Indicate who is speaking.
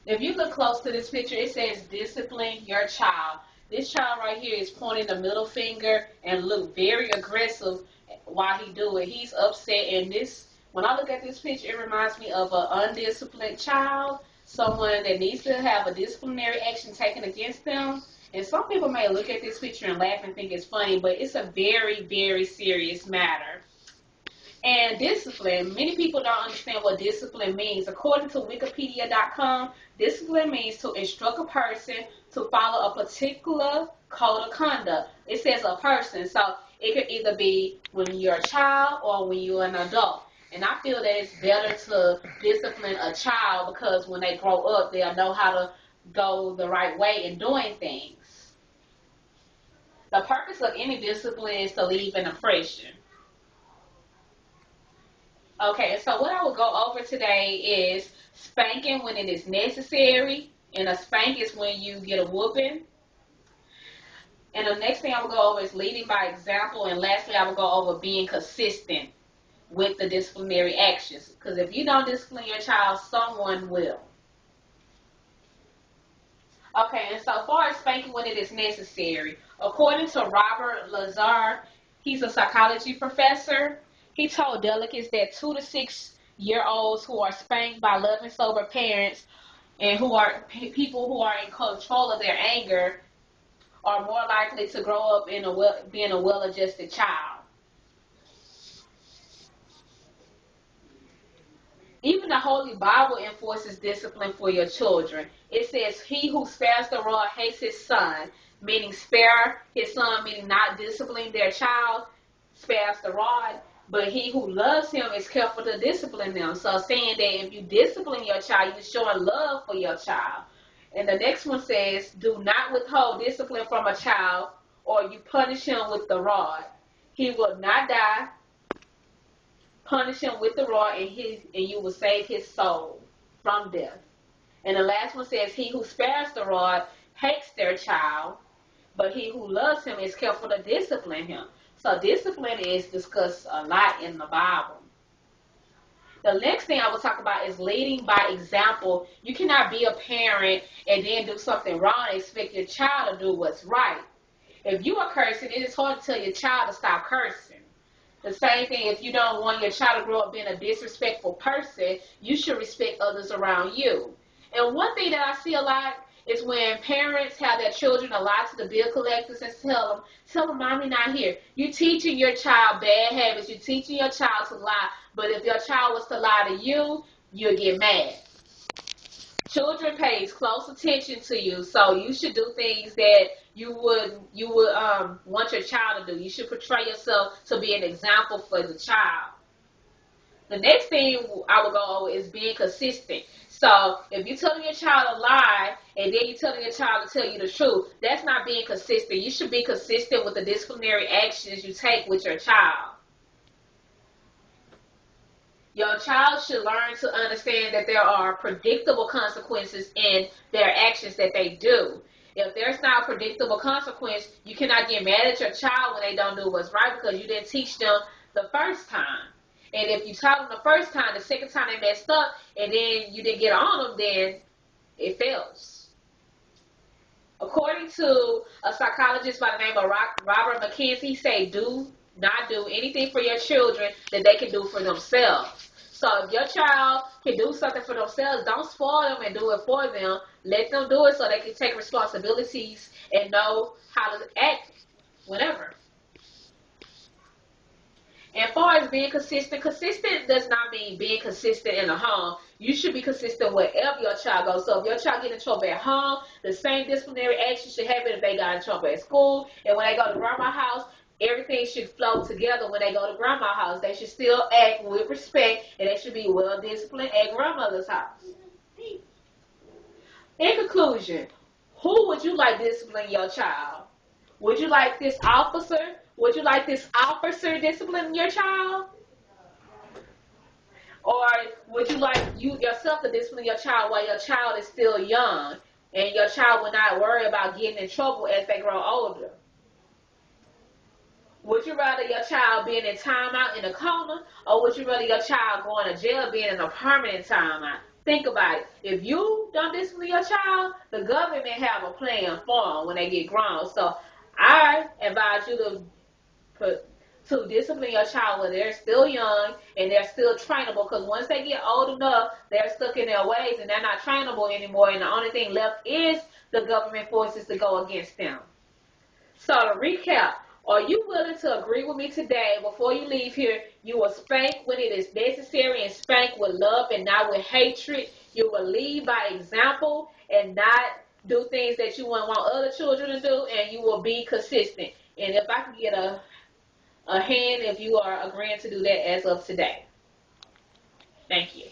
Speaker 1: If you look close to this picture, it says discipline your child. This child right here is pointing the middle finger and look very aggressive while he do it. He's upset, and this, when I look at this picture, it reminds me of an undisciplined child, someone that needs to have a disciplinary action taken against them. And some people may look at this picture and laugh and think it's funny, but it's a very, very serious matter. And discipline, many people don't understand what discipline means. According to Wikipedia.com, discipline means to instruct a person to follow a particular code of conduct. It says a person, so it could either be when you're a child or when you're an adult. And I feel that it's better to discipline a child because when they grow up, they'll know how to go the right way in doing things. The purpose of any discipline is to leave an impression. Okay, so what I will go over today is spanking when it is necessary, and a spank is when you get a whooping. And the next thing I will go over is leading by example, and lastly I will go over being consistent with the disciplinary actions. Because if you don't discipline your child, someone will. Okay, and so far as spanking when it is necessary, according to Robert Lazar, he's a psychology professor. He told delegates that 2 to 6-year-olds who are spanked by loving, sober parents and who are people who are in control of their anger are more likely to grow up in being a well-adjusted child. Even the Holy Bible enforces discipline for your children. It says, "He who spares the rod hates his son," meaning spare his son, meaning not discipline their child, spares the rod. But he who loves him is careful to discipline them. So saying that if you discipline your child, you're showing love for your child. And the next one says, "Do not withhold discipline from a child, or you punish him with the rod. He will not die. Punish him with the rod, and you will save his soul from death." And the last one says, "He who spares the rod hates their child, but he who loves him is careful to discipline him." So discipline is discussed a lot in the Bible. The next thing I will talk about is leading by example. You cannot be a parent and then do something wrong and expect your child to do what's right. If you are cursing, it is hard to tell your child to stop cursing. The same thing, if you don't want your child to grow up being a disrespectful person, you should respect others around you. And one thing that I see a lot is when parents have their children lie to the bill collectors and tell them, "Mommy not here." You're teaching your child bad habits. You're teaching your child to lie. But if your child was to lie to you, you'll get mad. Children pays close attention to you, so you should do things that you would want your child to do. You should portray yourself to be an example for the child. The next thing I will go over is being consistent. So if you're telling your child a lie and then you're telling your child to tell you the truth, that's not being consistent. You should be consistent with the disciplinary actions you take with your child. Your child should learn to understand that there are predictable consequences in their actions that they do. If there's not a predictable consequence, you cannot get mad at your child when they don't do what's right because you didn't teach them the first time. And if you taught them the first time, the second time they messed up, and then you didn't get on them, then it fails. According to a psychologist by the name of Robert McKenzie, he said, "Do not do anything for your children that they can do for themselves." So if your child can do something for themselves, don't spoil them and do it for them. Let them do it so they can take responsibilities and know how to act whenever. And as far as being consistent does not mean being consistent in the home. You should be consistent wherever your child goes. So if your child get in trouble at home, the same disciplinary action should happen if they got in trouble at school. And when they go to grandma's house, everything should flow together when they go to grandma's house. They should still act with respect, and they should be well disciplined at grandmother's house. In conclusion, who would you like to discipline your child? Would you like this officer? Would you like this officer disciplining your child? Or would you like you yourself to discipline your child while your child is still young and your child will not worry about getting in trouble as they grow older? Would you rather your child being in timeout in a coma, or would you rather your child going to jail being in a permanent timeout? Think about it. If you don't discipline your child, the government have a plan for them when they get grown. So I advise you to discipline your child when they're still young and they're still trainable, because once they get old enough, they're stuck in their ways and they're not trainable anymore, and the only thing left is the government forces to go against them. So to recap, are you willing to agree with me today before you leave here? You will spank when it is necessary and spank with love and not with hatred. You will lead by example and not do things that you wouldn't want other children to do, and you will be consistent. And if I can get a hand if you are agreeing to do that as of today. Thank you.